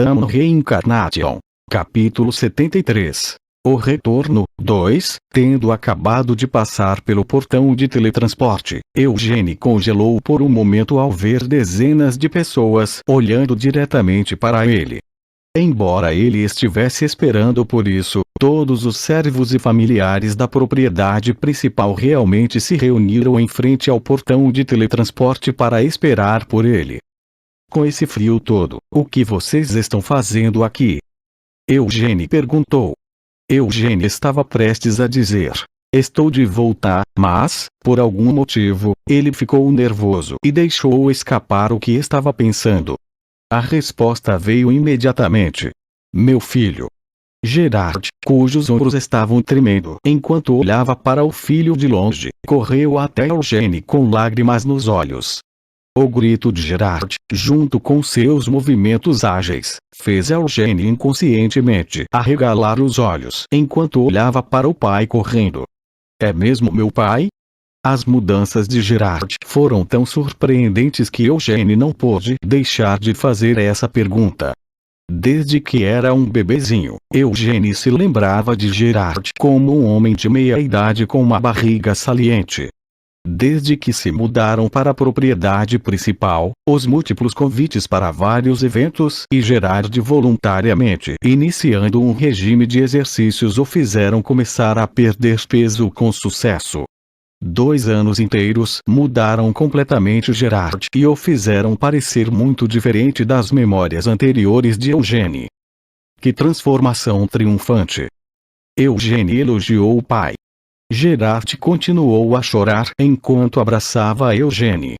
Gundam Reincarnation. Capítulo 73. O Retorno. 2. Tendo acabado de passar pelo portão de teletransporte, Eugene congelou por um momento ao ver dezenas de pessoas olhando diretamente para ele. Embora ele estivesse esperando por isso, todos os servos e familiares da propriedade principal realmente se reuniram em frente ao portão de teletransporte para esperar por ele. Com esse frio todo, o que vocês estão fazendo aqui? Eugene perguntou. Eugene estava prestes a dizer: estou de volta, mas, por algum motivo, ele ficou nervoso e deixou escapar o que estava pensando. A resposta veio imediatamente. Meu filho. Gerard, cujos ombros estavam tremendo enquanto olhava para o filho de longe, correu até Eugene com lágrimas nos olhos. O grito de Gerard, junto com seus movimentos ágeis, fez Eugene inconscientemente arregalar os olhos enquanto olhava para o pai correndo. É mesmo meu pai? As mudanças de Gerard foram tão surpreendentes que Eugene não pôde deixar de fazer essa pergunta. Desde que era um bebezinho, Eugene se lembrava de Gerard como um homem de meia-idade com uma barriga saliente. Desde que se mudaram para a propriedade principal, os múltiplos convites para vários eventos e Gerard voluntariamente iniciando um regime de exercícios o fizeram começar a perder peso com sucesso. 2 anos inteiros mudaram completamente Gerard e o fizeram parecer muito diferente das memórias anteriores de Eugene. Que transformação triunfante! Eugene elogiou o pai. Gerard continuou a chorar enquanto abraçava Eugene.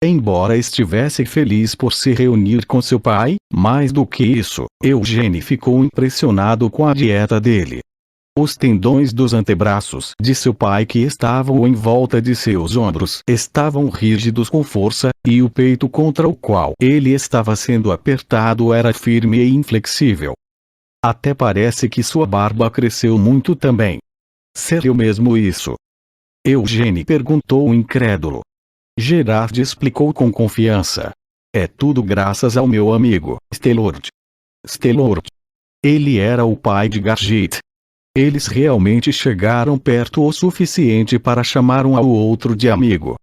Embora estivesse feliz por se reunir com seu pai, mais do que isso, Eugene ficou impressionado com a dieta dele. Os tendões dos antebraços de seu pai que estavam em volta de seus ombros estavam rígidos com força, e o peito contra o qual ele estava sendo apertado era firme e inflexível. Até parece que sua barba cresceu muito também. Sério mesmo isso? Eugene perguntou incrédulo. Gerard explicou com confiança. É tudo graças ao meu amigo, Stelord. Stelord. Ele era o pai de Gargit. Eles realmente chegaram perto o suficiente para chamar um ao outro de amigo.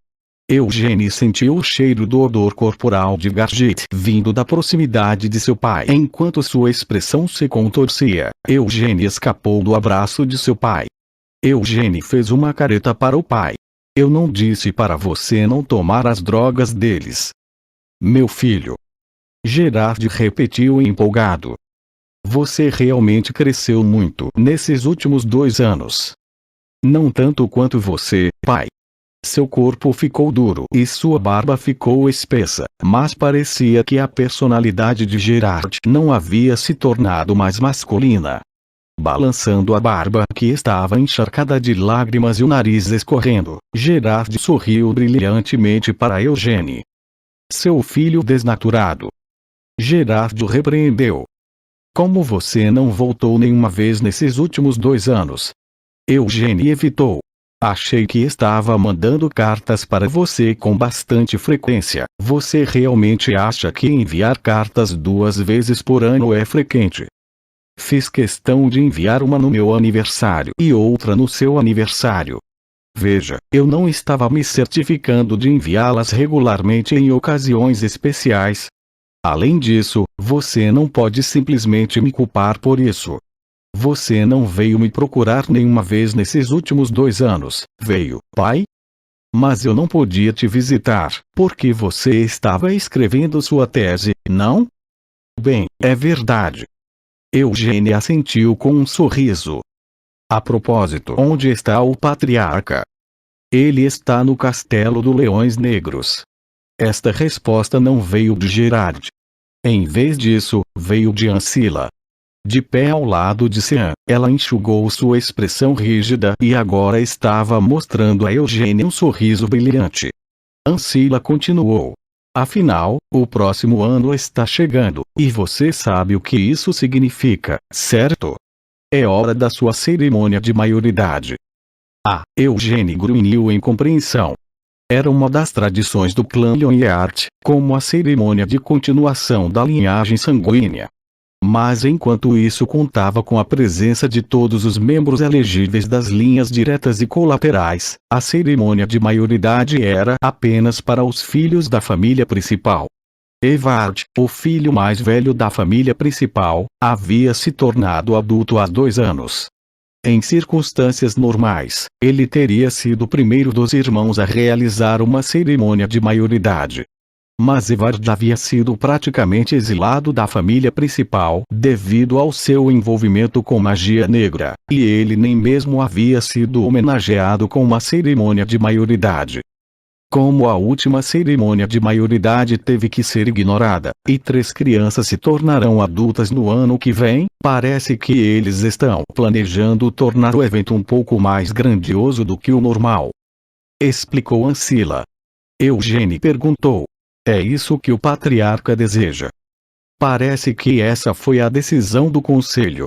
Eugene sentiu o cheiro do odor corporal de Gargit vindo da proximidade de seu pai enquanto sua expressão se contorcia. Eugene escapou do abraço de seu pai. Eugene fez uma careta para o pai. Eu não disse para você não tomar as drogas deles. Meu filho. Gerard repetiu empolgado. Você realmente cresceu muito nesses últimos 2 anos. Não tanto quanto você, pai. Seu corpo ficou duro e sua barba ficou espessa, mas parecia que a personalidade de Gerard não havia se tornado mais masculina. Balançando a barba que estava encharcada de lágrimas e o nariz escorrendo, Gerard sorriu brilhantemente para Eugene. Seu filho desnaturado. Gerard o repreendeu. Como você não voltou nenhuma vez nesses últimos 2 anos? Eugene evitou. Achei que estava mandando cartas para você com bastante frequência. Você realmente acha que enviar cartas 2 vezes por ano é frequente? Fiz questão de enviar uma no meu aniversário e outra no seu aniversário. Veja, eu não estava me certificando de enviá-las regularmente em ocasiões especiais. Além disso, você não pode simplesmente me culpar por isso. Você não veio me procurar nenhuma vez nesses últimos 2 anos, veio, pai? Mas eu não podia te visitar, porque você estava escrevendo sua tese, não? Bem, é verdade. Eugene assentiu com um sorriso. A propósito, onde está o patriarca? Ele está no Castelo do Leões Negros. Esta resposta não veio de Gerard. Em vez disso, veio de Ancila. De pé ao lado de Sean, ela enxugou sua expressão rígida e agora estava mostrando a Eugene um sorriso brilhante. Ancila continuou. Afinal, o próximo ano está chegando, e você sabe o que isso significa, certo? É hora da sua cerimônia de maioridade. Eugene grunhiu em compreensão. Era uma das tradições do clã Lyonheart, como a cerimônia de continuação da linhagem sanguínea. Mas enquanto isso contava com a presença de todos os membros elegíveis das linhas diretas e colaterais, a cerimônia de maioridade era apenas para os filhos da família principal. Evard, o filho mais velho da família principal, havia se tornado adulto há 2 anos. Em circunstâncias normais, ele teria sido o primeiro dos irmãos a realizar uma cerimônia de maioridade. Mas Evard havia sido praticamente exilado da família principal devido ao seu envolvimento com magia negra, e ele nem mesmo havia sido homenageado com uma cerimônia de maioridade. Como a última cerimônia de maioridade teve que ser ignorada, e 3 crianças se tornarão adultas no ano que vem, parece que eles estão planejando tornar o evento um pouco mais grandioso do que o normal. Explicou Ancila. Eugênie perguntou. É isso que o patriarca deseja? Parece que essa foi a decisão do conselho.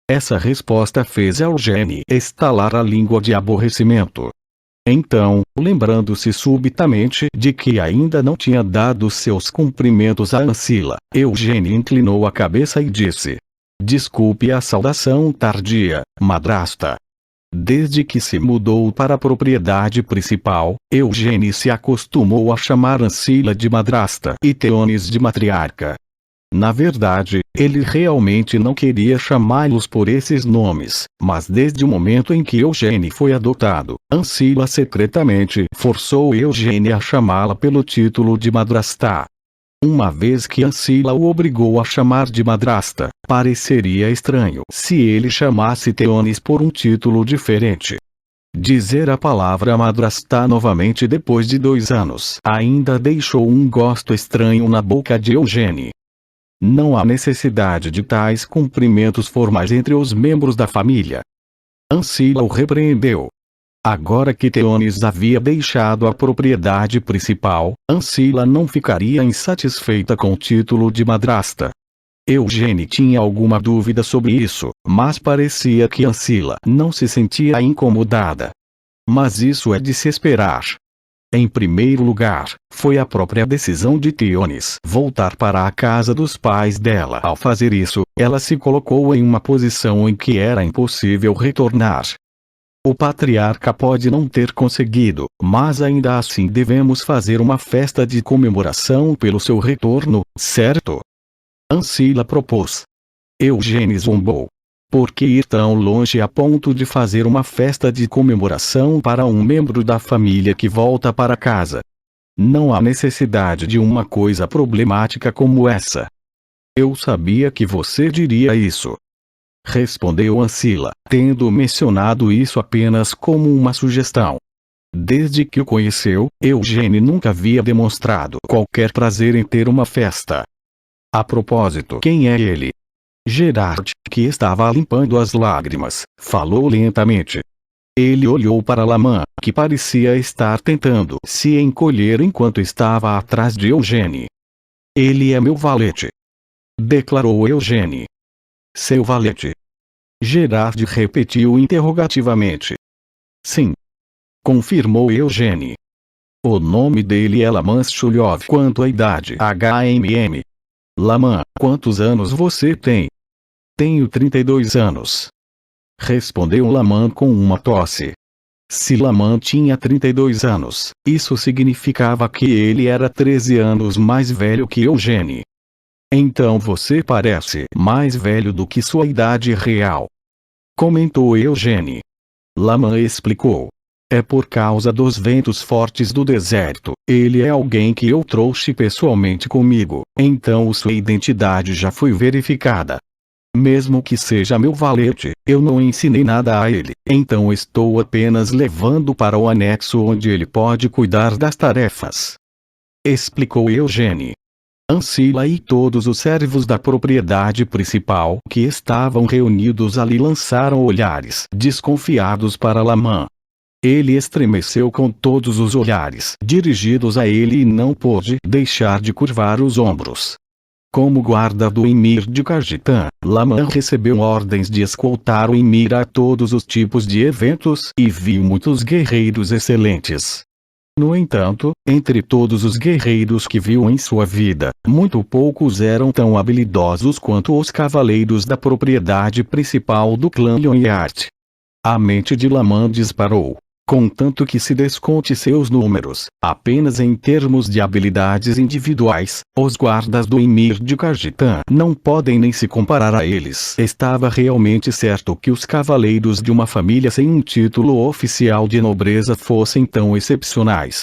Essa resposta fez Eugênie estalar a língua de aborrecimento. Então, lembrando-se subitamente de que ainda não tinha dado seus cumprimentos a Ancila, Eugênie inclinou a cabeça e disse: Desculpe a saudação tardia, madrasta. Desde que se mudou para a propriedade principal, Eugênie se acostumou a chamar Ancila de madrasta e Theonis de matriarca. Na verdade, ele realmente não queria chamá-los por esses nomes, mas desde o momento em que Eugênie foi adotado, Ancila secretamente forçou Eugênie a chamá-la pelo título de madrasta. Uma vez que Ancila o obrigou a chamar de madrasta, pareceria estranho se ele chamasse Theonis por um título diferente. Dizer a palavra madrasta novamente depois de 2 anos ainda deixou um gosto estranho na boca de Eugênie. Não há necessidade de tais cumprimentos formais entre os membros da família. Ancila o repreendeu. Agora que Theonis havia deixado a propriedade principal, Ancila não ficaria insatisfeita com o título de madrasta. Eugênie tinha alguma dúvida sobre isso, mas parecia que Ancila não se sentia incomodada. Mas isso é de se esperar. Em primeiro lugar, foi a própria decisão de Theonis voltar para a casa dos pais dela. Ao fazer isso, ela se colocou em uma posição em que era impossível retornar. O patriarca pode não ter conseguido, mas ainda assim devemos fazer uma festa de comemoração pelo seu retorno, certo? Ancila propôs. Eugênie zombou. Por que ir tão longe a ponto de fazer uma festa de comemoração para um membro da família que volta para casa? Não há necessidade de uma coisa problemática como essa. Eu sabia que você diria isso. Respondeu Ancila, tendo mencionado isso apenas como uma sugestão. Desde que o conheceu, Eugênie nunca havia demonstrado qualquer prazer em ter uma festa. A propósito, quem é ele? Gerard, que estava limpando as lágrimas, falou lentamente. Ele olhou para Lamã, que parecia estar tentando se encolher enquanto estava atrás de Eugênie. Ele é meu valete. Declarou Eugênie. Seu valete? Gerard repetiu interrogativamente. Sim. Confirmou Eugênie. O nome dele é Lamã Chulyov. Quanto à idade? HMM. Lamã, quantos anos você tem? Tenho 32 anos. Respondeu Lamã com uma tosse. Se Lamã tinha 32 anos, isso significava que ele era 13 anos mais velho que Eugênie. Então você parece mais velho do que sua idade real. Comentou Eugênie. Lamã explicou. É por causa dos ventos fortes do deserto. Ele é alguém que eu trouxe pessoalmente comigo, então sua identidade já foi verificada. Mesmo que seja meu valete, eu não ensinei nada a ele, então estou apenas levando para o anexo onde ele pode cuidar das tarefas. Explicou Eugênie. Ancila e todos os servos da propriedade principal que estavam reunidos ali lançaram olhares desconfiados para Lamã. Ele estremeceu com todos os olhares dirigidos a ele e não pôde deixar de curvar os ombros. Como guarda do Emir de Khajitan, Lamã recebeu ordens de escoltar o Emir a todos os tipos de eventos e viu muitos guerreiros excelentes. No entanto, entre todos os guerreiros que viu em sua vida, muito poucos eram tão habilidosos quanto os cavaleiros da propriedade principal do clã Lionheart. A mente de Laman disparou. Contanto que se desconte seus números, apenas em termos de habilidades individuais, os guardas do Emir de Khajitan não podem nem se comparar a eles. Estava realmente certo que os cavaleiros de uma família sem um título oficial de nobreza fossem tão excepcionais.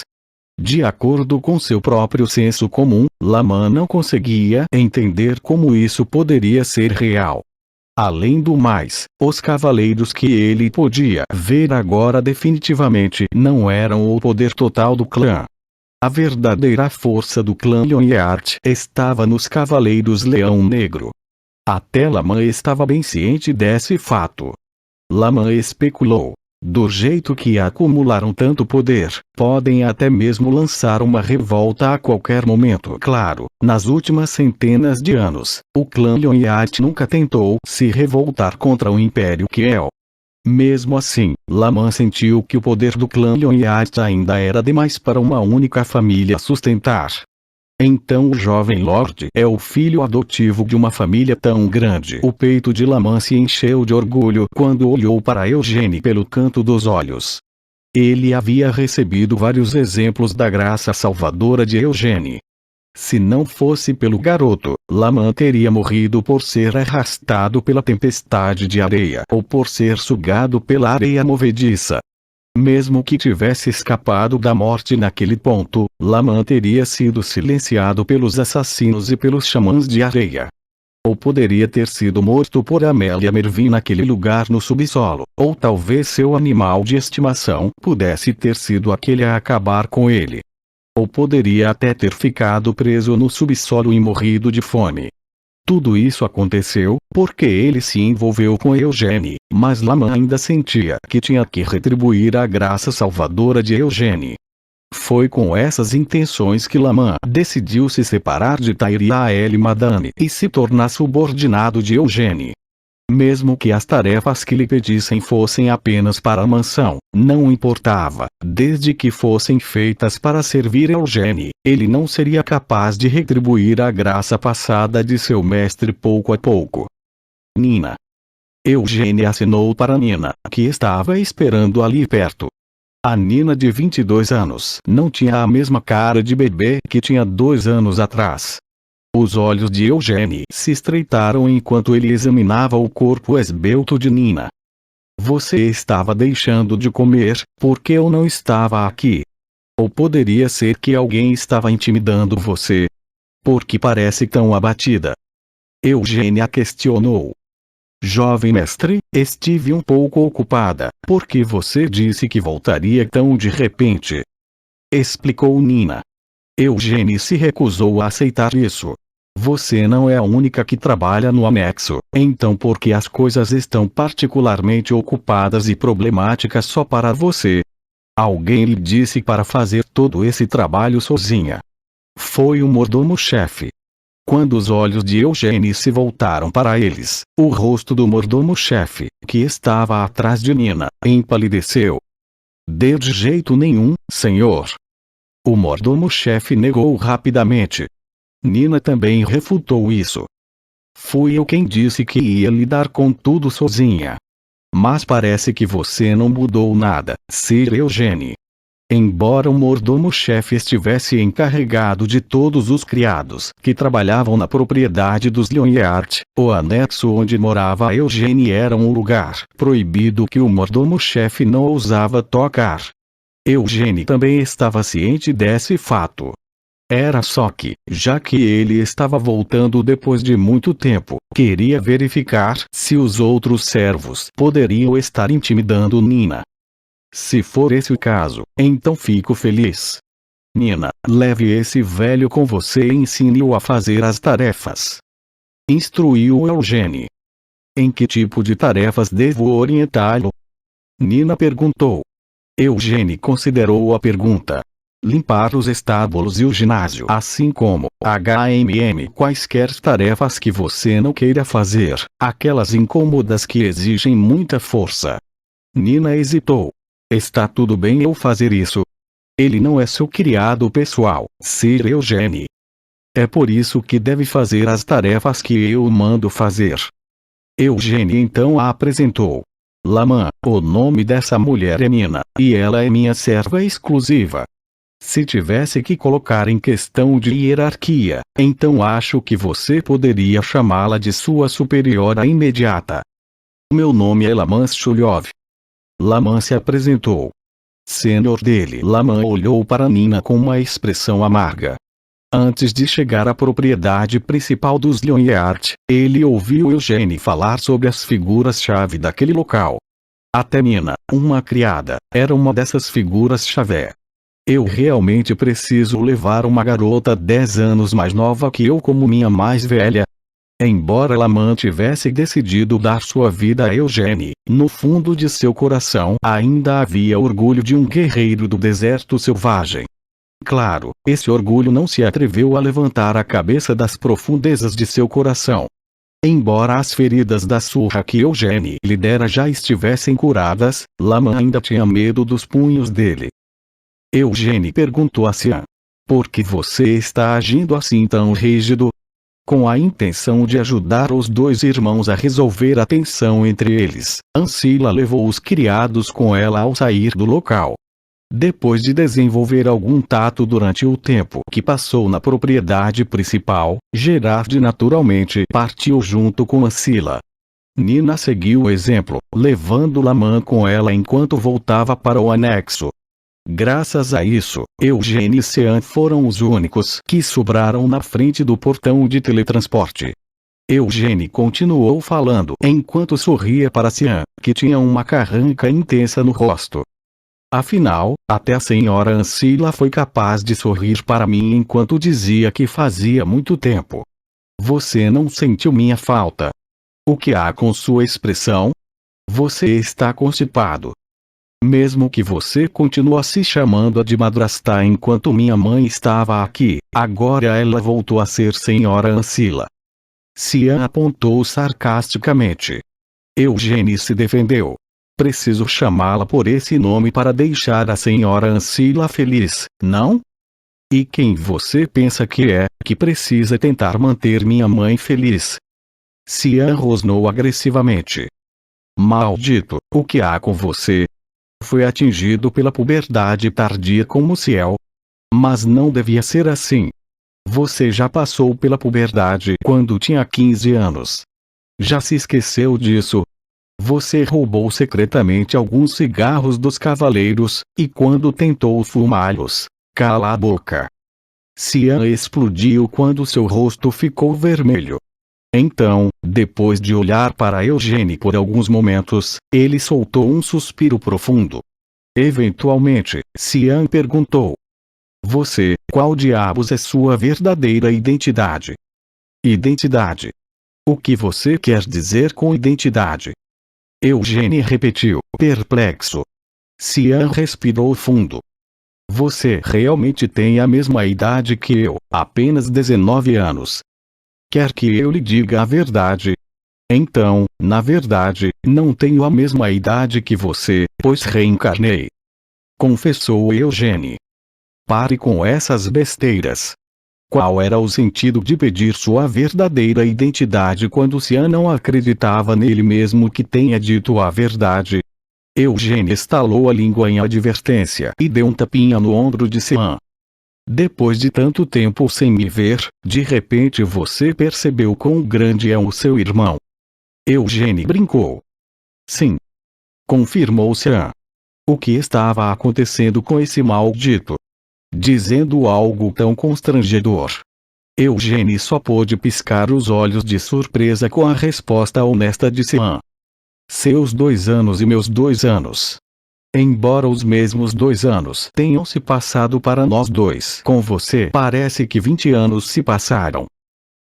De acordo com seu próprio senso comum, Laman não conseguia entender como isso poderia ser real. Além do mais, os cavaleiros que ele podia ver agora definitivamente não eram o poder total do clã. A verdadeira força do clã Lionheart estava nos cavaleiros Leão Negro. Até Laman estava bem ciente desse fato. Laman especulou. Do jeito que acumularam tanto poder, podem até mesmo lançar uma revolta a qualquer momento. Claro, nas últimas centenas de anos, o clã Lionheart nunca tentou se revoltar contra o Império Kiel. Mesmo assim, Laman sentiu que o poder do clã Lionheart ainda era demais para uma única família sustentar. Então o jovem Lorde é o filho adotivo de uma família tão grande. O peito de Laman se encheu de orgulho quando olhou para Eugênie pelo canto dos olhos. Ele havia recebido vários exemplos da graça salvadora de Eugênie. Se não fosse pelo garoto, Laman teria morrido por ser arrastado pela tempestade de areia ou por ser sugado pela areia movediça. Mesmo que tivesse escapado da morte naquele ponto, Laman teria sido silenciado pelos assassinos e pelos xamãs de areia. Ou poderia ter sido morto por Amélia Mervyn naquele lugar no subsolo, ou talvez seu animal de estimação pudesse ter sido aquele a acabar com ele. Ou poderia até ter ficado preso no subsolo e morrido de fome. Tudo isso aconteceu porque ele se envolveu com Eugênie, mas Laman ainda sentia que tinha que retribuir a graça salvadora de Eugênie. Foi com essas intenções que Laman decidiu se separar de Tairia El Madani e se tornar subordinado de Eugênie. Mesmo que as tarefas que lhe pedissem fossem apenas para a mansão, não importava, desde que fossem feitas para servir Eugênie, ele não seria capaz de retribuir a graça passada de seu mestre pouco a pouco. Nina. Eugênie acenou para Nina, que estava esperando ali perto. A Nina de 22 anos não tinha a mesma cara de bebê que tinha 2 anos atrás. Os olhos de Eugênie se estreitaram enquanto ele examinava o corpo esbelto de Nina. Você estava deixando de comer, porque eu não estava aqui. Ou poderia ser que alguém estava intimidando você. Por que parece tão abatida? Eugênie a questionou. Jovem mestre, estive um pouco ocupada, porque você disse que voltaria tão de repente. Explicou Nina. Eugênie se recusou a aceitar isso. Você não é a única que trabalha no anexo, então por que as coisas estão particularmente ocupadas e problemáticas só para você? Alguém lhe disse para fazer todo esse trabalho sozinha. Foi o mordomo-chefe. Quando os olhos de Eugênie se voltaram para eles, o rosto do mordomo-chefe, que estava atrás de Nina, empalideceu. De jeito nenhum, senhor. O mordomo-chefe negou rapidamente. Nina também refutou isso. Fui eu quem disse que ia lidar com tudo sozinha. Mas parece que você não mudou nada, Sir Eugênie. Embora o mordomo-chefe estivesse encarregado de todos os criados que trabalhavam na propriedade dos Lionheart, o anexo onde morava Eugênie era um lugar proibido que o mordomo-chefe não ousava tocar. Eugênie também estava ciente desse fato. Era só que, já que ele estava voltando depois de muito tempo, queria verificar se os outros servos poderiam estar intimidando Nina. Se for esse o caso, então fico feliz. Nina, leve esse velho com você e ensine-o a fazer as tarefas. Instruiu Eugênie. Em que tipo de tarefas devo orientá-lo? Nina perguntou. Eugênie considerou a pergunta. Limpar os estábulos e o ginásio, assim como quaisquer tarefas que você não queira fazer, aquelas incômodas que exigem muita força. Nina hesitou. Está tudo bem eu fazer isso? Ele não é seu criado pessoal, Sir Eugene. É por isso que deve fazer as tarefas que eu o mando fazer. Eugene então a apresentou. Lamã, o nome dessa mulher é Nina, e ela é minha serva exclusiva. Se tivesse que colocar em questão de hierarquia, então acho que você poderia chamá-la de sua superiora imediata. Meu nome é Lamã Shulyov. Lamã se apresentou. Senhor dele. Lamã olhou para Nina com uma expressão amarga. Antes de chegar à propriedade principal dos Lyonyard, ele ouviu Eugene falar sobre as figuras-chave daquele local. Até Nina, uma criada, era uma dessas figuras-chave. Eu realmente preciso levar uma garota 10 anos mais nova que eu como minha mais velha? Embora Lamã tivesse decidido dar sua vida a Eugene, no fundo de seu coração ainda havia orgulho de um guerreiro do deserto selvagem. Claro, esse orgulho não se atreveu a levantar a cabeça das profundezas de seu coração. Embora as feridas da surra que Eugene lhe dera já estivessem curadas, Lamã ainda tinha medo dos punhos dele. Eugene perguntou a Sian. Por que você está agindo assim tão rígido? Com a intenção de ajudar os dois irmãos a resolver a tensão entre eles, Ancila levou os criados com ela ao sair do local. Depois de desenvolver algum tato durante o tempo que passou na propriedade principal, Gerard naturalmente partiu junto com Ancila. Nina seguiu o exemplo, levando Lamã com ela enquanto voltava para o anexo. Graças a isso, Eugene e Sian foram os únicos que sobraram na frente do portão de teletransporte. Eugene continuou falando enquanto sorria para Sian, que tinha uma carranca intensa no rosto. Afinal, até a senhora Ancila foi capaz de sorrir para mim enquanto dizia que fazia muito tempo. Você não sentiu minha falta? O que há com sua expressão? Você está constipado. Mesmo que você continue se chamando de madrasta enquanto minha mãe estava aqui, agora ela voltou a ser senhora Ancila. Sian apontou sarcasticamente. Eugene se defendeu. Preciso chamá-la por esse nome para deixar a senhora Ancila feliz, não? E quem você pensa que é, que precisa tentar manter minha mãe feliz? Sian rosnou agressivamente. Maldito, o que há com você? Foi atingido pela puberdade tardia como Ciel. Mas não devia ser assim. Você já passou pela puberdade quando tinha 15 anos. Já se esqueceu disso? Você roubou secretamente alguns cigarros dos cavaleiros, e quando tentou fumá-los, cala a boca. Sian explodiu quando seu rosto ficou vermelho. Então, depois de olhar para Eugene por alguns momentos, ele soltou um suspiro profundo. Eventualmente, Sian perguntou. Você, qual diabos é sua verdadeira identidade? Identidade. O que você quer dizer com identidade? Eugene repetiu, perplexo. Sian respirou fundo. Você realmente tem a mesma idade que eu, apenas 19 anos. Quer que eu lhe diga a verdade? Então, na verdade, não tenho a mesma idade que você, pois reencarnei. Confessou Eugene. Pare com essas besteiras. Qual era o sentido de pedir sua verdadeira identidade quando Sian não acreditava nele mesmo que tenha dito a verdade? Eugene estalou a língua em advertência e deu um tapinha no ombro de Sian. Depois de tanto tempo sem me ver, de repente você percebeu quão grande é o seu irmão. Eugene brincou. Sim. Confirmou Sian. O que estava acontecendo com esse maldito? Dizendo algo tão constrangedor. Eugene só pôde piscar os olhos de surpresa com a resposta honesta de Sian. Seus 2 anos e meus 2 anos. Embora os mesmos 2 anos tenham se passado para nós dois, com você parece que 20 anos se passaram.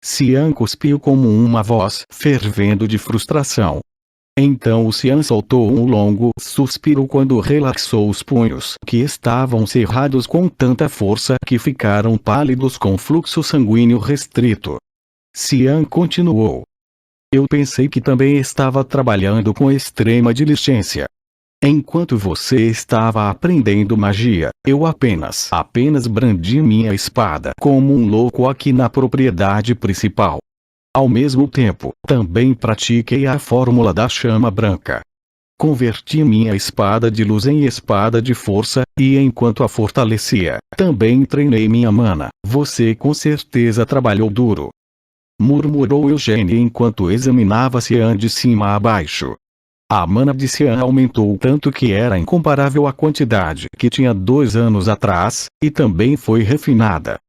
Sian cuspiu como uma voz fervendo de frustração. Então o Sian soltou um longo suspiro quando relaxou os punhos que estavam cerrados com tanta força que ficaram pálidos com fluxo sanguíneo restrito. Sian continuou. Eu pensei que também estava trabalhando com extrema diligência. Enquanto você estava aprendendo magia, eu apenas brandi minha espada como um louco aqui na propriedade principal. Ao mesmo tempo, também pratiquei a fórmula da chama branca. Converti minha espada de luz em espada de força, e enquanto a fortalecia, também treinei minha mana. Você com certeza trabalhou duro, murmurou Eugênie enquanto examinava Cian de cima a baixo. A mana de Cian aumentou tanto que era incomparável à quantidade que tinha 2 anos atrás, e também foi refinada.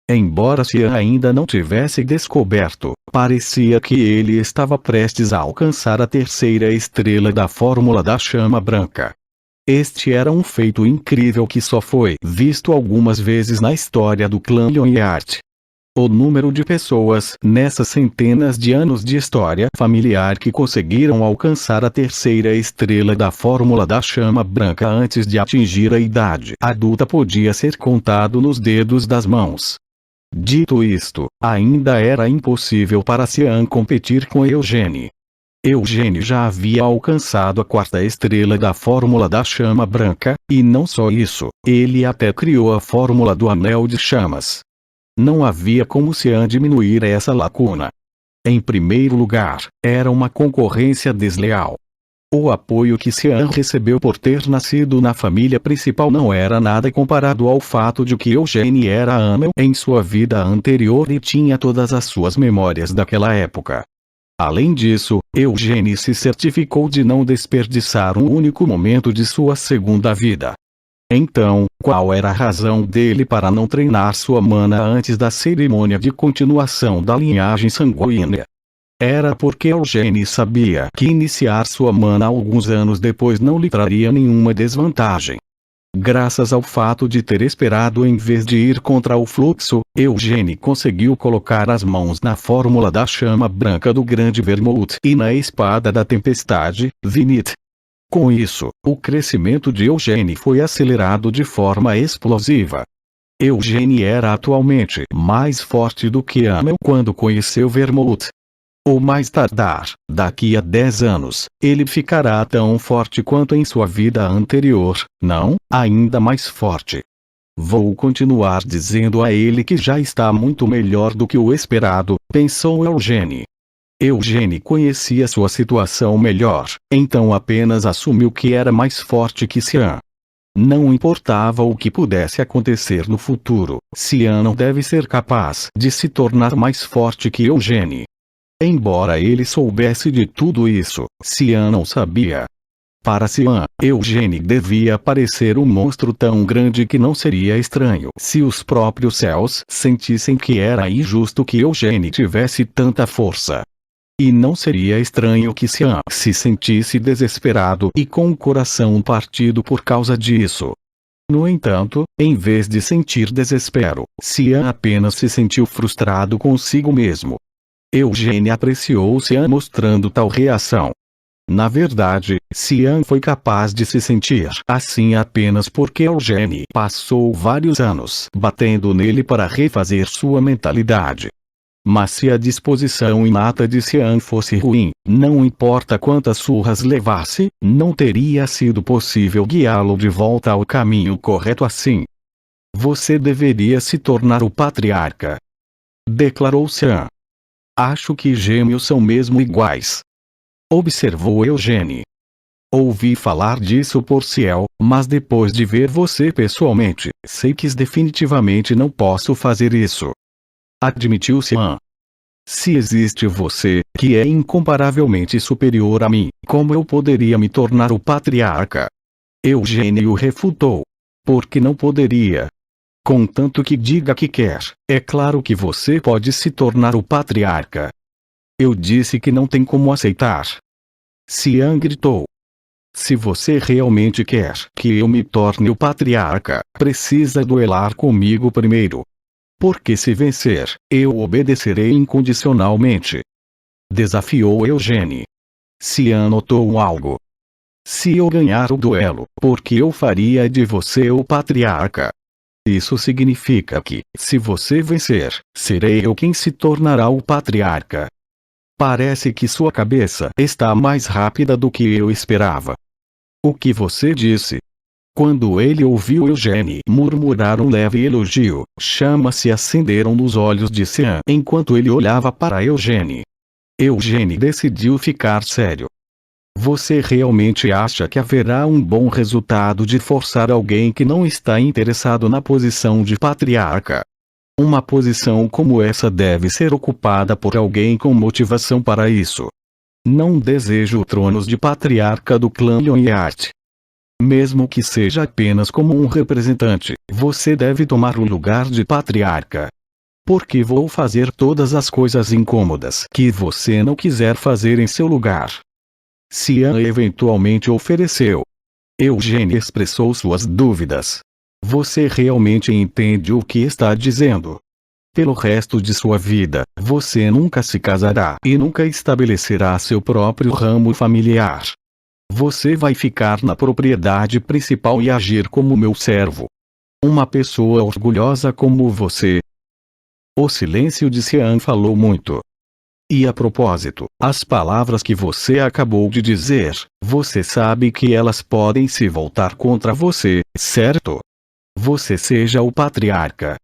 Embora Cian ainda não tivesse descoberto, parecia que ele estava prestes a alcançar a 3ª estrela da fórmula da chama branca. Este era um feito incrível que só foi visto algumas vezes na história do clã Lyonheart. O número de pessoas nessas centenas de anos de história familiar que conseguiram alcançar a 3ª estrela da fórmula da chama branca antes de atingir a idade adulta podia ser contado nos dedos das mãos. Dito isto, ainda era impossível para Cian competir com Eugênie. Eugênie já havia alcançado a 4ª estrela da fórmula da chama branca, e não só isso, ele até criou a fórmula do anel de chamas. Não havia como Cian diminuir essa lacuna. Em primeiro lugar, era uma concorrência desleal. O apoio que Cian recebeu por ter nascido na família principal não era nada comparado ao fato de que Eugênie era Amel em sua vida anterior e tinha todas as suas memórias daquela época. Além disso, Eugênie se certificou de não desperdiçar um único momento de sua segunda vida. Então, qual era a razão dele para não treinar sua mana antes da cerimônia de continuação da linhagem sanguínea? Era porque Eugênie sabia que iniciar sua mana alguns anos depois não lhe traria nenhuma desvantagem. Graças ao fato de ter esperado em vez de ir contra o fluxo, Eugênie conseguiu colocar as mãos na fórmula da chama branca do Grande Vermouth e na espada da tempestade, Vinith. Com isso, o crescimento de Eugênie foi acelerado de forma explosiva. Eugênie era atualmente mais forte do que Amel quando conheceu Vermouth. Ou mais tardar, daqui a 10 anos, ele ficará tão forte quanto em sua vida anterior, não, ainda mais forte. Vou continuar dizendo a ele que já está muito melhor do que o esperado, pensou Eugênie. Eugênie conhecia sua situação melhor, então apenas assumiu que era mais forte que Cian. Não importava o que pudesse acontecer no futuro, Cian não deve ser capaz de se tornar mais forte que Eugênie. Embora ele soubesse de tudo isso, Cian não sabia. Para Cian, Eugênie devia parecer um monstro tão grande que não seria estranho se os próprios céus sentissem que era injusto que Eugênie tivesse tanta força. E não seria estranho que Cian se sentisse desesperado e com o coração partido por causa disso. No entanto, em vez de sentir desespero, Cian apenas se sentiu frustrado consigo mesmo. Eugênie apreciou Cian mostrando tal reação. Na verdade, Cian foi capaz de se sentir assim apenas porque Eugênie passou vários anos batendo nele para refazer sua mentalidade. Mas se a disposição inata de Cian fosse ruim, não importa quantas surras levasse, não teria sido possível guiá-lo de volta ao caminho correto assim. Você deveria se tornar o patriarca, declarou Cian. Acho que gêmeos são mesmo iguais, observou Eugênie. Ouvi falar disso por Ciel, mas depois de ver você pessoalmente, sei que definitivamente não posso fazer isso, admitiu Cian. Se existe você, que é incomparavelmente superior a mim, como eu poderia me tornar o patriarca? Eugênie o refutou. Porque não poderia. Contanto que diga que quer, é claro que você pode se tornar o patriarca. Eu disse que não tem como aceitar. Cian gritou. Se você realmente quer que eu me torne o patriarca, precisa duelar comigo primeiro. Porque se vencer, eu obedecerei incondicionalmente. Desafiou Eugênie. Cian notou algo. Se eu ganhar o duelo, porque eu faria de você o patriarca. Isso significa que, se você vencer, serei eu quem se tornará o patriarca. Parece que sua cabeça está mais rápida do que eu esperava. O que você disse? Quando ele ouviu Eugênie murmurar um leve elogio, chamas se acenderam nos olhos de Sean enquanto ele olhava para Eugênie. Eugênie decidiu ficar sério. Você realmente acha que haverá um bom resultado de forçar alguém que não está interessado na posição de patriarca? Uma posição como essa deve ser ocupada por alguém com motivação para isso. Não desejo tronos de patriarca do clã Lionheart. Mesmo que seja apenas como um representante, você deve tomar o lugar de patriarca. Porque vou fazer todas as coisas incômodas que você não quiser fazer em seu lugar. Sean eventualmente ofereceu. Eugênie expressou suas dúvidas. Você realmente entende o que está dizendo? Pelo resto de sua vida, você nunca se casará e nunca estabelecerá seu próprio ramo familiar. Você vai ficar na propriedade principal e agir como meu servo. Uma pessoa orgulhosa como você. O silêncio de Sean falou muito. E a propósito, as palavras que você acabou de dizer, você sabe que elas podem se voltar contra você, certo? Você seja o patriarca.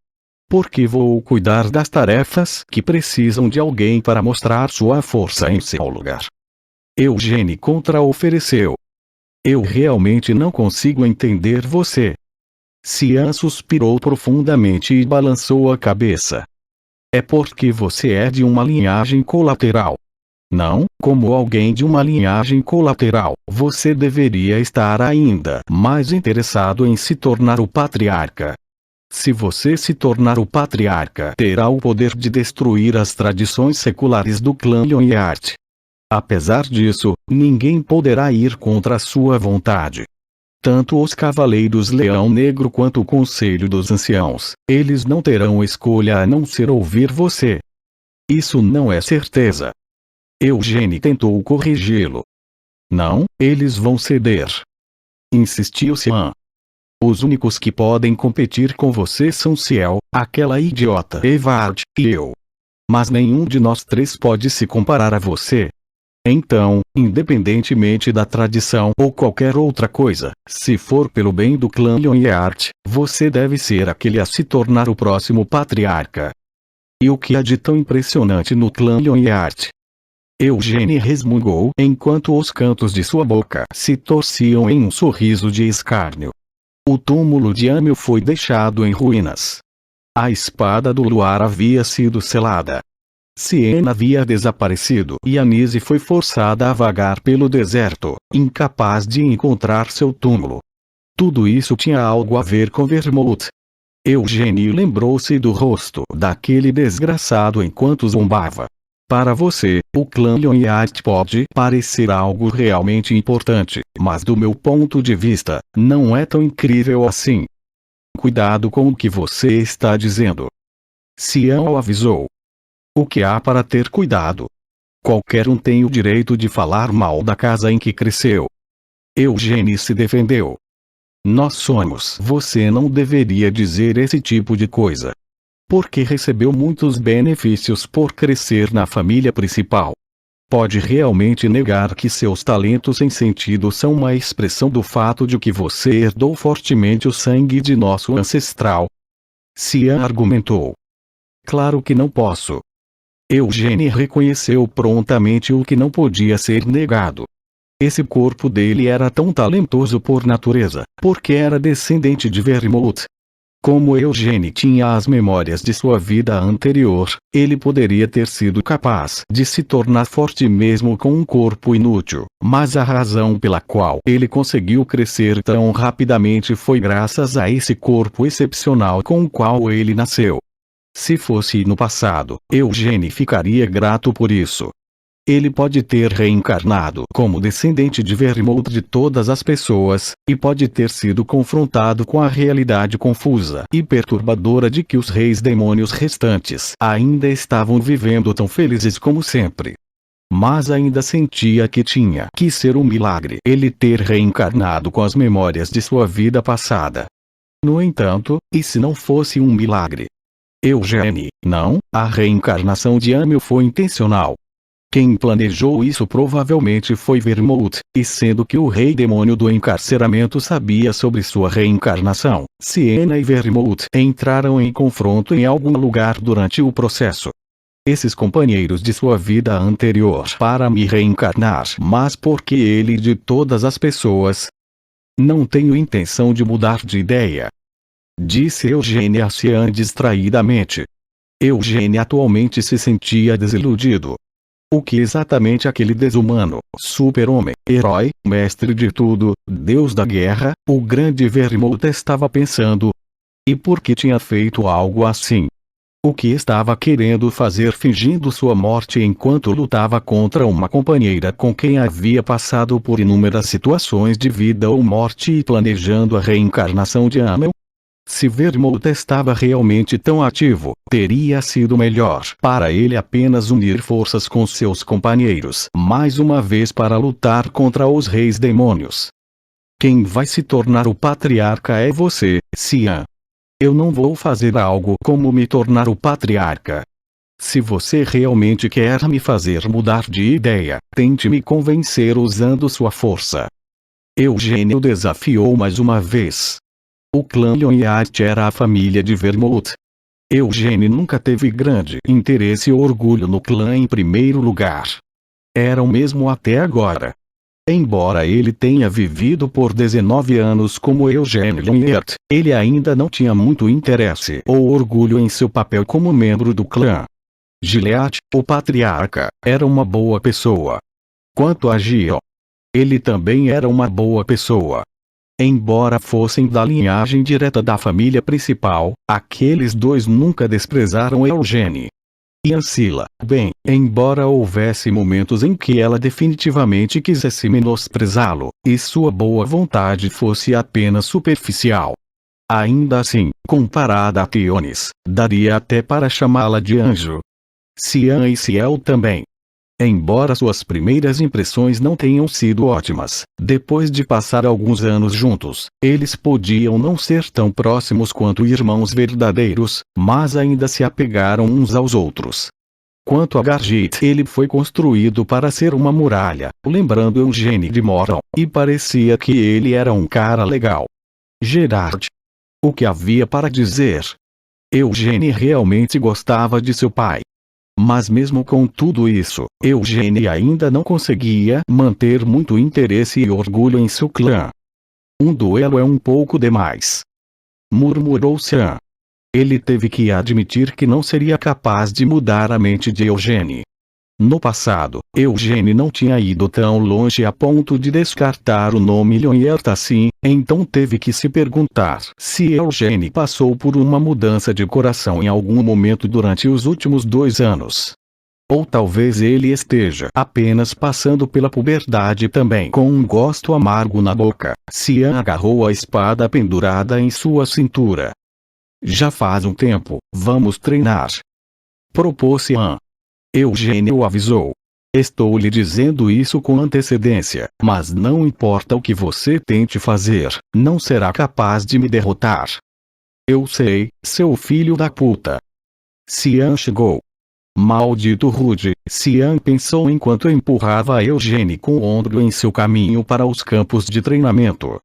Porque vou cuidar das tarefas que precisam de alguém para mostrar sua força em seu lugar. Eugênie contra-ofereceu. Eu realmente não consigo entender você. Sean suspirou profundamente e balançou a cabeça. É porque você é de uma linhagem colateral. Não, como alguém de uma linhagem colateral, você deveria estar ainda mais interessado em se tornar o patriarca. Se você se tornar o patriarca, terá o poder de destruir as tradições seculares do clã Lionheart. Apesar disso, ninguém poderá ir contra a sua vontade. Tanto os Cavaleiros Leão Negro quanto o Conselho dos Anciãos, eles não terão escolha a não ser ouvir você. Isso não é certeza. Eugênie tentou corrigi-lo. Não, eles vão ceder. Insistiu Sean. Os únicos que podem competir com você são Ciel, aquela idiota Evard, e eu. Mas nenhum de nós três pode se comparar a você. Então, independentemente da tradição ou qualquer outra coisa, se for pelo bem do clã Lionheart, você deve ser aquele a se tornar o próximo patriarca. E o que há de tão impressionante no clã Lionheart? Eugênie resmungou enquanto os cantos de sua boca se torciam em um sorriso de escárnio. O túmulo de Amil foi deixado em ruínas. A espada do luar havia sido selada. Siena havia desaparecido e Anise foi forçada a vagar pelo deserto, incapaz de encontrar seu túmulo. Tudo isso tinha algo a ver com Vermouth. Eugênie lembrou-se do rosto daquele desgraçado enquanto zombava. Para você, o clã Lionheart pode parecer algo realmente importante, mas do meu ponto de vista, não é tão incrível assim. Cuidado com o que você está dizendo. Sean o avisou. O que há para ter cuidado? Qualquer um tem o direito de falar mal da casa em que cresceu. Eugênie se defendeu. Nós somos. Você não deveria dizer esse tipo de coisa. Porque recebeu muitos benefícios por crescer na família principal. Pode realmente negar que seus talentos em sentido são uma expressão do fato de que você herdou fortemente o sangue de nosso ancestral? Sean argumentou. Claro que não posso. Eugênie reconheceu prontamente o que não podia ser negado. Esse corpo dele era tão talentoso por natureza, porque era descendente de Vermouth. Como Eugênie tinha as memórias de sua vida anterior, ele poderia ter sido capaz de se tornar forte mesmo com um corpo inútil, mas a razão pela qual ele conseguiu crescer tão rapidamente foi graças a esse corpo excepcional com o qual ele nasceu. Se fosse no passado, Eugênie ficaria grato por isso. Ele pode ter reencarnado como descendente de Vermouth de todas as pessoas, e pode ter sido confrontado com a realidade confusa e perturbadora de que os reis demônios restantes ainda estavam vivendo tão felizes como sempre. Mas ainda sentia que tinha que ser um milagre ele ter reencarnado com as memórias de sua vida passada. No entanto, e se não fosse um milagre? Eugênie, não, a reencarnação de Amil foi intencional. Quem planejou isso provavelmente foi Vermouth, e sendo que o rei demônio do encarceramento sabia sobre sua reencarnação, Siena e Vermouth entraram em confronto em algum lugar durante o processo. Esses companheiros de sua vida anterior para me reencarnar, mas porque ele de todas as pessoas? Não tenho intenção de mudar de ideia, disse Eugênie a Sian distraidamente. Eugênie atualmente se sentia desiludido. O que exatamente aquele desumano, super-homem, herói, mestre de tudo, deus da guerra, o grande Vermouth estava pensando? E por que tinha feito algo assim? O que estava querendo fazer fingindo sua morte enquanto lutava contra uma companheira com quem havia passado por inúmeras situações de vida ou morte e planejando a reencarnação de Amel? Se Vermouth estava realmente tão ativo, teria sido melhor para ele apenas unir forças com seus companheiros mais uma vez para lutar contra os reis demônios. Quem vai se tornar o patriarca é você, Sian. Eu não vou fazer algo como me tornar o patriarca. Se você realmente quer me fazer mudar de ideia, tente me convencer usando sua força. Eugênie o desafiou mais uma vez. O clã Lyonhart era a família de Vermouth. Eugênie nunca teve grande interesse ou orgulho no clã em primeiro lugar. Era o mesmo até agora. Embora ele tenha vivido por 19 anos como Eugênie Lyonhart, ele ainda não tinha muito interesse ou orgulho em seu papel como membro do clã. Gilead, o patriarca, era uma boa pessoa. Quanto a Gil, ele também era uma boa pessoa. Embora fossem da linhagem direta da família principal, aqueles dois nunca desprezaram Eugênie. E Ancila, bem, embora houvesse momentos em que ela definitivamente quisesse menosprezá-lo, e sua boa vontade fosse apenas superficial. Ainda assim, comparada a Theonis, daria até para chamá-la de anjo. Sian e Ciel também. Embora suas primeiras impressões não tenham sido ótimas, depois de passar alguns anos juntos, eles podiam não ser tão próximos quanto irmãos verdadeiros, mas ainda se apegaram uns aos outros. Quanto a Gargit, ele foi construído para ser uma muralha, lembrando Eugênie de Moron, e parecia que ele era um cara legal. Gerard. O que havia para dizer? Eugênie realmente gostava de seu pai. Mas mesmo com tudo isso, Eugênie ainda não conseguia manter muito interesse e orgulho em seu clã. Um duelo é um pouco demais, murmurou Sian. Ele teve que admitir que não seria capaz de mudar a mente de Eugênie. No passado, Eugênie não tinha ido tão longe a ponto de descartar o nome Lyonhart assim, então teve que se perguntar se Eugênie passou por uma mudança de coração em algum momento durante os últimos 2 anos. Ou talvez ele esteja apenas passando pela puberdade também com um gosto amargo na boca. Sian agarrou a espada pendurada em sua cintura. Já faz um tempo, vamos treinar, propôs Sian. Eugênie o avisou. Estou lhe dizendo isso com antecedência, mas não importa o que você tente fazer, não será capaz de me derrotar. Eu sei, seu filho da puta. Sian chegou. Maldito rude, Sian pensou enquanto empurrava Eugênie com o ombro em seu caminho para os campos de treinamento.